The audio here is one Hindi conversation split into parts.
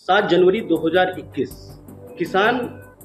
7 जनवरी 2021 किसान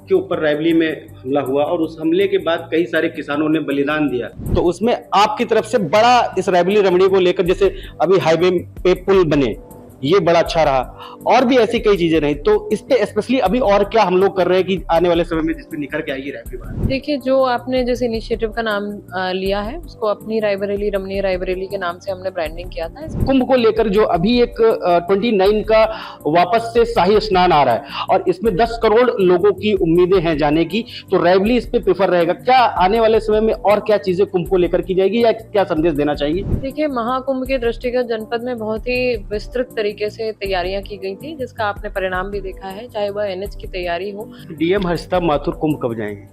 के ऊपर रायबली में हमला हुआ और उस हमले के बाद कई सारे किसानों ने बलिदान दिया। तो उसमें आपकी तरफ से बड़ा इस रायबली रमणीय को लेकर, जैसे अभी हाईवे पे पुल बने, ये बड़ा अच्छा रहा, और भी ऐसी कई चीजें रही, तो इस पे स्पेशली अभी और क्या हम लोग कर रहे हैं कि आने वाले समय में जिस पे निखर के आएगी रायबली बात। देखिए, जो आपने जिस इनिशिएटिव का नाम लिया है उसको अपनी रायबरेली रमणीय रायबरेली के नाम से हमने ब्रांडिंग किया था। कुंभ को लेकर जो अभी एक 29 का वापस से शाही स्नान आ रहा है और इसमें 10 करोड़ लोगों की उम्मीदें हैं जाने की, तो रायबली इस पे प्रेफर रहेगा। क्या आने वाले समय में और क्या चीजें कुंभ को लेकर की जाएगी या क्या संदेश देना चाहिए? देखिए, महाकुंभ के दृष्टिगत जनपद में बहुत ही विस्तृत तरीके से तैयारियां की गई थी, जिसका आपने परिणाम भी देखा है, चाहे वह एनएच की तैयारी हो। डीएम हर्षिता माथुर कुंभ कब जाएंगे?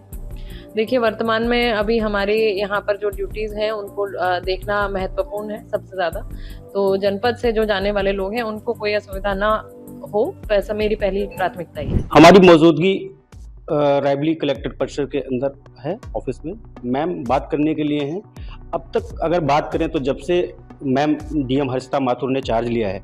देखिए, वर्तमान में अभी हमारे यहाँ पर जो ड्यूटीज हैं उनको देखना महत्वपूर्ण है सबसे ज्यादा। तो जनपद से जो जाने वाले लोग हैं उनको कोई असुविधा ना हो, वैसा मेरी पहली प्राथमिकता ही है। हमारी मौजूदगी रायबली कलेक्टेड परिसर के अंदर है, ऑफिस में। मैम बात करने के लिए हैं। अब तक अगर बात करें तो जब से मैम डीएम हर्षिता माथुर ने चार्ज लिया है,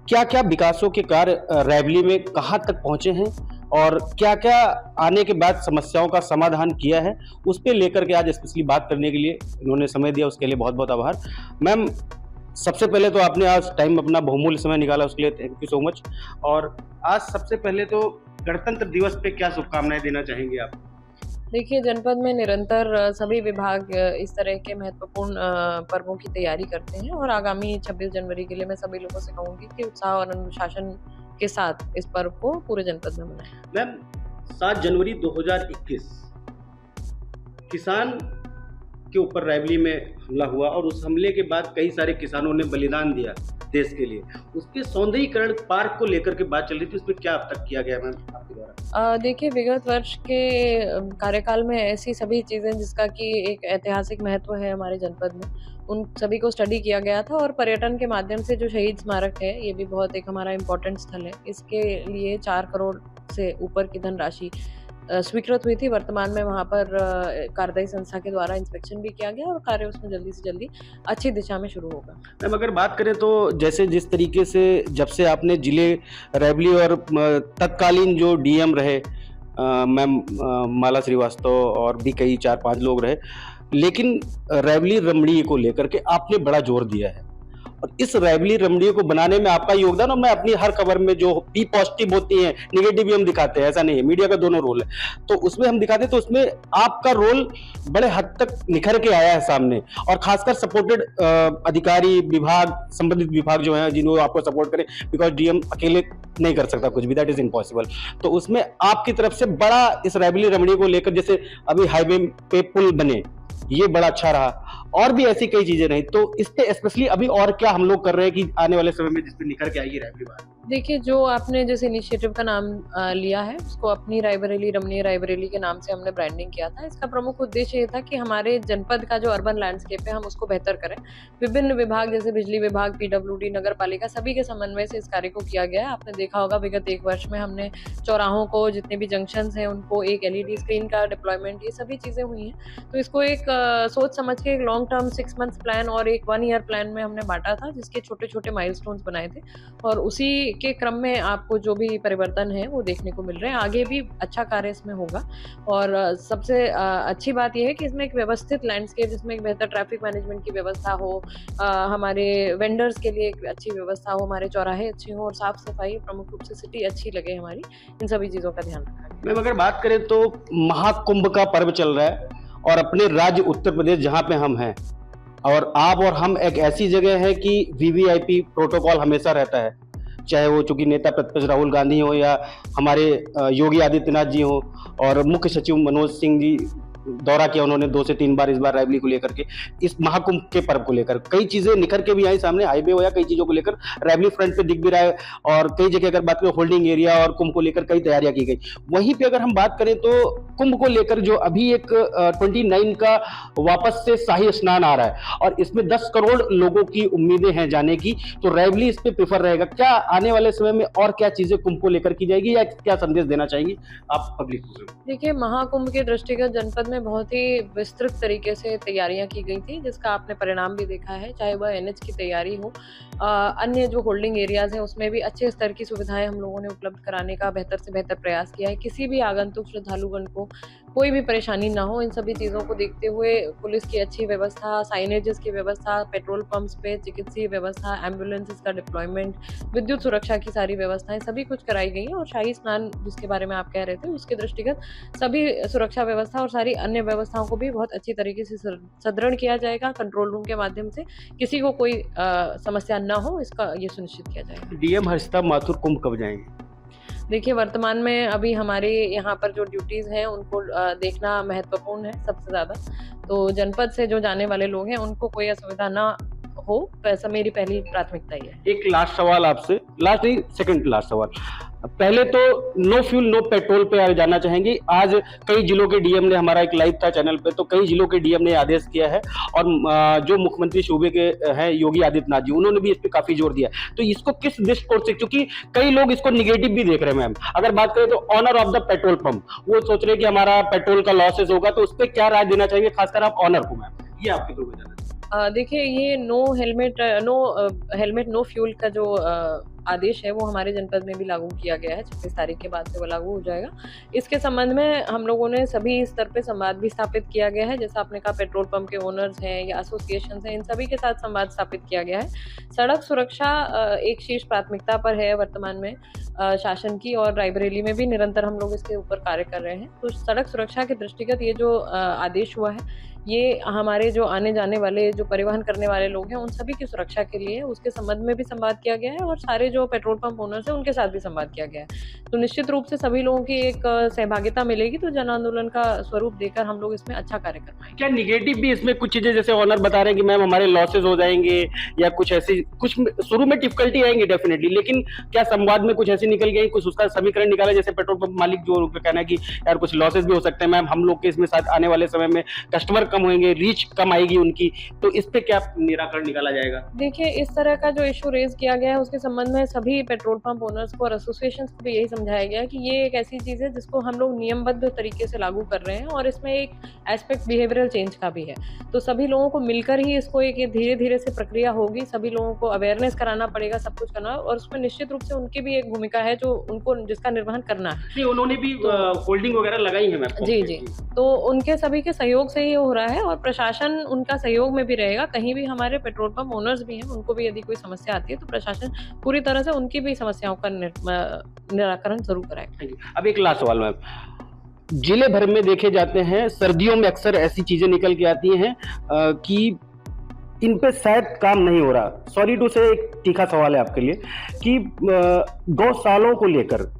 क्या क्या विकासों के कार्य रायबली में कहाँ तक पहुंचे हैं और क्या क्या आने के बाद समस्याओं का समाधान किया है, उस पे लेकर के आज स्पेशली बात करने के लिए इन्होंने समय दिया, उसके लिए बहुत बहुत आभार। मैम, सबसे पहले तो आपने आज टाइम अपना बहुमूल्य समय निकाला, उसके लिए थैंक यू सो मच। और आज सबसे पहले तो गणतंत्र दिवस पे क्या शुभकामनाएं देना चाहेंगे आप? देखिए, जनपद में निरंतर सभी विभाग इस तरह के महत्वपूर्ण पर्वों की तैयारी करते हैं और आगामी 26 जनवरी के लिए मैं सभी लोगों से कहूंगी कि उत्साह और अनुशासन के साथ इस पर्व को पूरे जनपद में मनाएं। मैम, 7 जनवरी 2021 किसान के ऊपर रायबली में हमला हुआ और उस हमले के बाद कई सारे किसानों ने बलिदान दिया देश के लिए। उसके सौंदर्यीकरण पार्क को लेकर के बात चल रही थी, उसमें क्या अब तक किया गया मैम आपके द्वारा? देखिए, विगत वर्ष के कार्यकाल में ऐसी सभी चीजें जिसका कि एक ऐतिहासिक महत्व है हमारे जनपद में, उन सभी को स्टडी किया गया था और पर्यटन के माध्यम से जो शहीद स्मारक है, ये भी बहुत एक हमारा इम्पोर्टेंट स्थल है। इसके लिए 4 करोड़ से ऊपर की धनराशि स्वीकृत हुई थी। वर्तमान में वहाँ पर कार्यदायी संस्था के द्वारा इंस्पेक्शन भी किया गया और कार्य उसमें जल्दी से जल्दी अच्छी दिशा में शुरू होगा। मैम, अगर बात करें तो जैसे जिस तरीके से जब से आपने जिले रायबली और तत्कालीन जो डीएम रहे मैम माला श्रीवास्तव और भी कई 4-5 लोग रहे, लेकिन रायबली रमणीय को लेकर के आपने बड़ा जोर दिया है और इस रायबली रमणीय को बनाने में आपका योगदान, और मैं अपनी हर खबर में जो भी पॉजिटिव होती है निगेटिव भी हम दिखाते हैं, ऐसा नहीं है, मीडिया का दोनों रोल है, तो उसमें हम दिखाते हैं, तो उसमें आपका रोल बड़े हद तक निखर के आया है सामने, और खासकर सपोर्टेड अधिकारी विभाग, संबंधित विभाग जो है जिन्होंने आपको सपोर्ट करें, बिकॉज डीएम अकेले नहीं कर सकता कुछ भी, दैट इज इम्पॉसिबल। तो उसमें आपकी तरफ से बड़ा इस रायबली रमणीय को लेकर, जैसे अभी हाईवे पे पुल बने, ये बड़ा अच्छा रहा, और भी ऐसी कई चीजें रही, तो इस पे स्पेशली अभी और क्या हम लोग कर रहे हैं कि आने वाले समय में जिस पे निखर के आएगी रायबली बात। देखिए, जो आपने जिस इनिशिएटिव का नाम लिया है उसको अपनी रायबरेली रमणीय रायबरेली के नाम से हमने ब्रांडिंग किया था। इसका प्रमुख उद्देश्य ये था कि हमारे जनपद का जो अर्बन लैंडस्केप है हम उसको बेहतर करें। विभिन्न विभाग जैसे बिजली विभाग, पीडब्ल्यूडी, नगर पालिका, सभी के समन्वय से इस कार्य को किया गया है। आपने देखा होगा विगत 1 वर्ष में हमने चौराहों को, जितने भी जंक्शंस हैं उनको एक एलईडी स्क्रीन का डिप्लॉयमेंट, ये सभी चीजें हुई हैं। तो इसको एक सोच समझ के एक लॉन्ग टर्म 6 मंथ्स प्लान और एक 1 ईयर प्लान में हमने बांटा था, जिसके छोटे छोटे माइलस्टोन्स बनाए थे और उसी के क्रम में आपको जो भी परिवर्तन है वो देखने को मिल रहे हैं। आगे भी अच्छा कार्य इसमें होगा और सबसे अच्छी बात यह है कि इसमें एक व्यवस्थित लैंडस्केप, जिसमें एक बेहतर ट्रैफिक मैनेजमेंट की व्यवस्था हो, हमारे वेंडर्स के लिए एक अच्छी व्यवस्था हो, हमारे चौराहे अच्छे हों और साफ सफाई, प्रमुख रूप से सिटी अच्छी लगे हमारी, इन सभी चीज़ों का ध्यान रखा है। मैम, अगर बात करें तो महाकुंभ का पर्व चल रहा है और अपने राज्य उत्तर प्रदेश जहाँ पे हम हैं, और आप और हम एक ऐसी जगह है कि वीवीआईपी प्रोटोकॉल हमेशा रहता है, चाहे वो चूंकि नेता प्रतिपक्ष राहुल गांधी हो या हमारे योगी आदित्यनाथ जी हो, और मुख्य सचिव मनोज सिंह जी दौरा किया उन्होंने 2 से 3 बार इस बार रायबली को लेकर के, इस महाकुंभ के पर्व को लेकर कई चीजें निखर के भी आई सामने, हाईवे हो या कई चीजों को लेकर रायबली फ्रंट पे दिख भी रहा है, और कई जगह अगर बात करें होल्डिंग एरिया और कुंभ को लेकर कई तैयारियां की गई। वहीं पे अगर हम बात करें तो कुंभ को लेकर जो अभी एक 29 का वापस से शाही स्नान आ रहा है और इसमें 10 करोड़ लोगों की उम्मीदें हैं जाने की, तो रायबली इस पे प्रेफर रहेगा। क्या आने वाले समय में और क्या चीजें कुंभ को लेकर की जाएगी या क्या संदेश देना चाहिए आप पब्लिक को? देखिए, महाकुंभ के दृष्टिगत जनपद में में बहुत ही विस्तृत तरीके से तैयारियां की गई थी, जिसका आपने परिणाम भी देखा है, चाहे वह एनएच की तैयारी हो, अन्य जो होल्डिंग एरियाज हैं उसमें भी अच्छे स्तर की सुविधाएं हम लोगों ने उपलब्ध कराने का बेहतर से बेहतर प्रयास किया है। किसी भी आगंतुक श्रद्धालुगण को कोई भी परेशानी ना हो, इन सभी चीज़ों को देखते हुए पुलिस की अच्छी व्यवस्था, साइनेजेस की व्यवस्था, पेट्रोल पंप्स पे चिकित्सीय व्यवस्था, एम्बुलेंसेस का डिप्लॉयमेंट, विद्युत सुरक्षा की सारी व्यवस्थाएं सभी कुछ कराई गई हैं। और शाही स्नान जिसके बारे में आप कह रहे थे, उसके दृष्टिगत सभी सुरक्षा व्यवस्था और सारी अन्य व्यवस्थाओं को भी बहुत अच्छी तरीके से सुदृढ़ किया जाएगा। कंट्रोल रूम के माध्यम से किसी को कोई समस्या ना हो, इसका ये सुनिश्चित किया जाएगा। डीएम हर्षिता माथुर कुंभ कब जाएंगे? देखिए, वर्तमान में अभी हमारे यहाँ पर जो ड्यूटीज़ हैं उनको देखना महत्वपूर्ण है सबसे ज़्यादा। तो जनपद से जो जाने वाले लोग हैं उनको कोई असुविधा ना हो, ऐसा मेरी पहली प्राथमिकता ही है। एक लास्ट सवाल आपसे, लास्ट नहीं सेकंड लास्ट सवाल। पहले तो नो फ्यूल नो पेट्रोल पे आ जाना चाहेंगे। आज कई जिलों के डीएम ने, हमारा एक लाइव था चैनल पे, तो कई जिलों के डीएम ने आदेश किया है और जो मुख्यमंत्री सूबे के हैं योगी आदित्यनाथ जी, उन्होंने भी इस पे काफी जोर दिया। तो इसको किस दृष्टिकोण से, क्योंकि कई लोग इसको निगेटिव भी देख रहे हैं मैम, अगर बात करें तो owner of the petrol pump, वो सोच रहे हैं कि हमारा पेट्रोल का लॉसेस होगा, तो उस पर क्या राय देना चाहिए, खासकर आप ऑनर को मैम, ये आपके थ्रू में जाना चाहिए। देखिए, ये नो हेलमेट नो फ्यूल का जो आदेश है वो हमारे जनपद में भी लागू किया गया है। 26 तारीख के बाद से वो लागू हो जाएगा। इसके संबंध में हम लोगों ने सभी स्तर पे संवाद भी स्थापित किया गया है। जैसा आपने कहा, पेट्रोल पंप के ओनर्स हैं या एसोसिएशन हैं, इन सभी के साथ संवाद स्थापित किया गया है। सड़क सुरक्षा एक शीर्ष प्राथमिकता पर है वर्तमान में शासन की, और रायबरेली में भी निरंतर हम लोग इसके ऊपर कार्य कर रहे हैं। तो सड़क सुरक्षा के दृष्टिगत ये जो आदेश हुआ है, ये हमारे जो आने जाने वाले, जो परिवहन करने वाले लोग हैं, उन सभी की सुरक्षा के लिए उसके संबंध में भी संवाद किया गया है, और सारे जो पेट्रोल पंप ओनर्स हैं उनके साथ भी संवाद किया गया है। तो निश्चित रूप से सभी लोगों की एक सहभागिता मिलेगी, तो जन आंदोलन का स्वरूप देकर हम लोग इसमें अच्छा कार्य कर पाएंगे। क्या निगेटिव भी इसमें कुछ चीजें, जैसे ऑनर बता रहे हैं कि मैम हमारे लॉसेस हो जाएंगे, या कुछ ऐसी, कुछ शुरू में डिफिकल्टी आएंगी डेफिनेटली, लेकिन क्या संवाद में कुछ ऐसी निकल गई, कुछ उसका समीकरण निकाला, जैसे पेट्रोल पंप मालिक जो कहना है कि यार कुछ लॉसेस भी हो सकते हैं मैम, हम लोग के इसमें साथ आने वाले समय में कस्टमर कम होंगे, रीच कम आएगी उनकी, तो इस पे क्या निराकरण निकाला जाएगा? देखिए, इस तरह का जो इशू रेज किया गया है उसके संबंध में सभी पेट्रोल पंप ओनर्स को और एसोसिएशन को भी यही समझाया गया है कि ये एक ऐसी चीज है जिसको हम लोग नियमबद्ध तरीके से लागू कर रहे हैं, और इसमें एक एस्पेक्ट बिहेवियरल चेंज का भी है। तो सभी लोगों को मिलकर ही इसको एक धीरे धीरे से प्रक्रिया होगी, सभी लोगों को अवेयरनेस कराना पड़ेगा, सब कुछ करना, और उसमें निश्चित रूप से उनकी भी एक भूमिका है जो उनको, जिसका निर्वहन करना है। उन्होंने भी होल्डिंग वगैरह लगाई है मैम। जी, तो उनके सभी के सहयोग से ही हो रहा है, और प्रशासन उनका सहयोग में भी रहेगा। कहीं भी हमारे पेट्रोल पंप ओनर्स भी हैं, उनको भी यदि कोई समस्या आती है तो प्रशासन पूरी तरह से उनकी भी समस्याओं का निराकरण जरूर कराएगा। अब एक लास्ट सवाल मैम, जिले भर में देखे जाते हैं सर्दियों में अक्सर ऐसी चीजें निकल के आती हैं कि इन पे शायद काम नहीं हो रहा। सॉरी टू से, एक तीखा सवाल है आपके लिए कि गौशालों को लेकर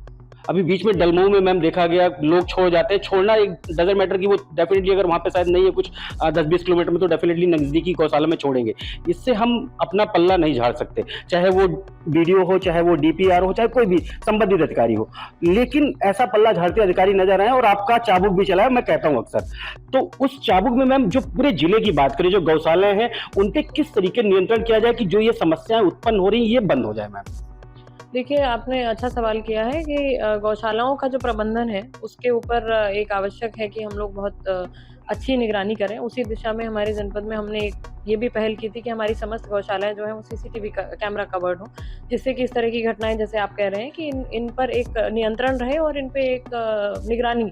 अभी बीच में डलमऊ में मैम देखा गया, लोग छोड़ जाते हैं, छोड़ना एक डजर मैटर की, वो डेफिनेटली अगर वहाँ पे शायद नहीं है कुछ 10-20 किलोमीटर में, तो डेफिनेटली नज़दीकी गौशाला में छोड़ेंगे। इससे हम अपना पल्ला नहीं झाड़ सकते, चाहे वो बीडीओ हो, चाहे वो डीपीआर हो, चाहे कोई भी संबंधित अधिकारी हो, लेकिन ऐसा पल्ला झाड़ते अधिकारी नजर आए, और आपका चाबुक भी चला है, मैं कहता हूँ अक्सर। तो उस चाबुक में मैम जो पूरे जिले की बात करें, जो गौशालाएं हैं, उन पे किस तरीके नियंत्रण किया जाए कि जो ये समस्याएं उत्पन्न हो रही ये बंद हो जाए मैम? देखिए, आपने अच्छा सवाल किया है कि गौशालाओं का जो प्रबंधन है उसके ऊपर एक आवश्यक है कि हम लोग बहुत अच्छी निगरानी करें। उसी दिशा में हमारे जनपद में हमने एक ये भी पहल की थी कि हमारी समस्त गौशालाएं जो हैं वो सीसीटीवी कैमरा कवर्ड हो, जिससे कि इस तरह की घटनाएं, जैसे आप कह रहे हैं, कि इन पर एक नियंत्रण रहे और इन पे एक निगरानी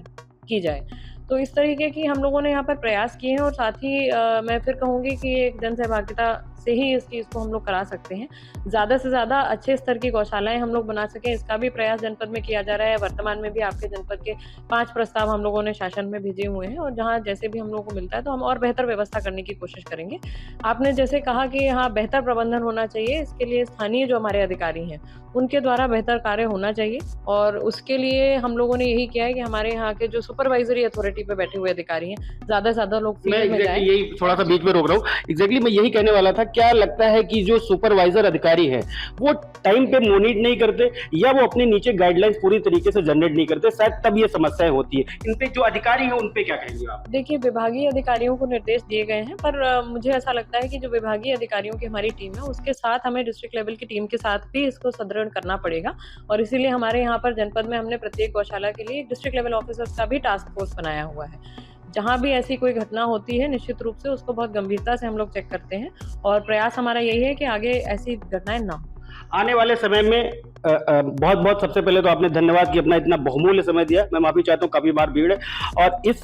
की जाए। तो इस तरीके की हम लोगों ने यहाँ पर प्रयास किए हैं, और साथ ही मैं फिर कहूँगी कि एक जन सहभागिता से ही इस चीज़ को हम लोग करा सकते हैं। ज़्यादा से ज़्यादा अच्छे स्तर की गौशालाएं हम लोग बना सकें, इसका भी प्रयास जनपद में किया जा रहा है। वर्तमान में भी आपके जनपद के 5 प्रस्ताव हम लोगों ने शासन में भेजे हुए हैं, और जहाँ जैसे भी हम लोगों को मिलता है तो हम और बेहतर व्यवस्था करने की कोशिश करेंगे। आपने जैसे कहा कि यहाँ बेहतर प्रबंधन होना चाहिए, इसके लिए स्थानीय जो हमारे अधिकारी हैं उनके द्वारा बेहतर कार्य होना चाहिए, और उसके लिए हम लोगों ने यही किया है कि हमारे यहाँ के जो सुपरवाइजरी अथॉरिटी पे बैठे हुए अधिकारी हैं, ज़्यादा से ज़्यादा लोग फील्ड में जाएं। यही थोड़ा सा बीच में रोक रहा हूँ, एग्जैक्टली मैं यही कहने वाला था। क्या लगता है कि जो सुपरवाइजर अधिकारी हैं वो टाइम पे मॉनिटर नहीं करते, या वो अपने नीचे गाइडलाइंस पूरी तरीके से जनरेट नहीं करते, शायद तब ये समस्याएं होती है? इन पे जो अधिकारी हैं उन पे क्या कहेंगे आप? देखिए, विभागीय अधिकारियों को निर्देश दिए गए हैं, पर मुझे ऐसा लगता है कि जो विभागीय अधिकारियों की हमारी टीम है उसके साथ हमें डिस्ट्रिक्ट लेवल की टीम के साथ भी इसको सुदृढ़ करना पड़ेगा, और इसीलिए हमारे यहाँ पर जनपद में हमने प्रत्येक गौशाला के लिए डिस्ट्रिक्ट लेवल ऑफिसर्स का भी टास्क फोर्स बनाया हुआ है। जहाँ भी ऐसी कोई घटना होती है निश्चित रूप से उसको बहुत गंभीरता से हम लोग चेक करते हैं और प्रयास हमारा यही है कि आगे ऐसी घटनाएं ना हो। आने वाले समय में बहुत बहुत सबसे पहले तो आपने धन्यवाद कि अपना इतना बहुमूल्य समय दिया। मैं माफी चाहता हूँ, काफी बार भीड़ है और इस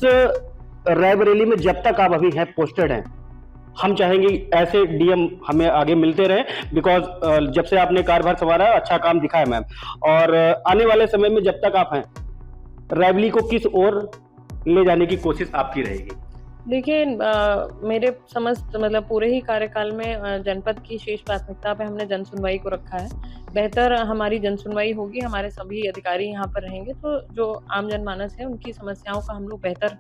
रायबरेली में जब तक आप अभी हैं पोस्टेड हैं, हम चाहेंगे ऐसे डीएम हमें आगे मिलते रहे, बिकॉज जब से आपने कार्यभार संभाला है अच्छा काम दिखा है मैम। और आने वाले समय में जब तक आप हैं, रायबरेली को किस ओर ले जाने की कोशिश आपकी रहेगी? देखिए मेरे समस्त मतलब पूरे ही कार्यकाल में जनपद की शेष प्राथमिकता पे हमने जन सुनवाई को रखा है। बेहतर हमारी जन सुनवाई होगी, हमारे सभी अधिकारी यहाँ पर रहेंगे तो जो आम जनमानस है उनकी समस्याओं का हम लोग बेहतर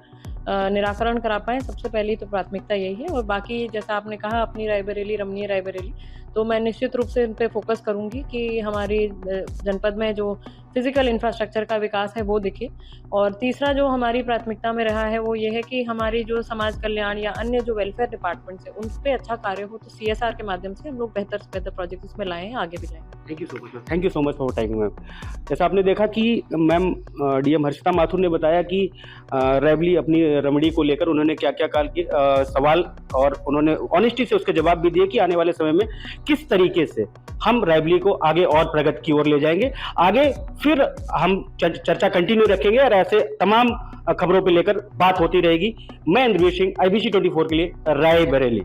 निराकरण करा पाएँ, सबसे पहली तो प्राथमिकता यही है। और बाकी जैसा आपने कहा अपनी रायबरेली, रमणीय रायबरेली, तो मैं निश्चित रूप से इन पे फ़ोकस करूँगी कि हमारी जनपद में जो फिज़िकल इंफ्रास्ट्रक्चर का विकास है वो दिखे। और तीसरा जो हमारी प्राथमिकता में रहा है वो ये है कि हमारी जो समाज कल्याण या अन्य जो वेलफेयर डिपार्टमेंट्स हैं उन पे अच्छा कार्य हो, तो सीएसआर के माध्यम से हम लोग बेहतर से बेहतर प्रोजेक्ट इसमें लाएँ, आगे भी लाएँ। Thank you so much ma'am, thank you so much for timing ma'am. जैसा आपने देखा कि मैम डीएम हर्षिता माथुर ने बताया कि रायबरेली अपनी रमणी को लेकर उन्होंने क्या क्या सवाल और उन्होंने ऑनेस्टी से उसके जवाब भी दिए कि आने वाले समय में किस तरीके से हम रायबरेली को आगे और प्रगति की ओर ले जाएंगे। आगे फिर हम चर्चा कंटिन्यू रखेंगे और ऐसे तमाम खबरों पे लेकर बात होती रहेगी। मैं इंद्रवीर सिंह, IBC 24 के लिए रायबरेली।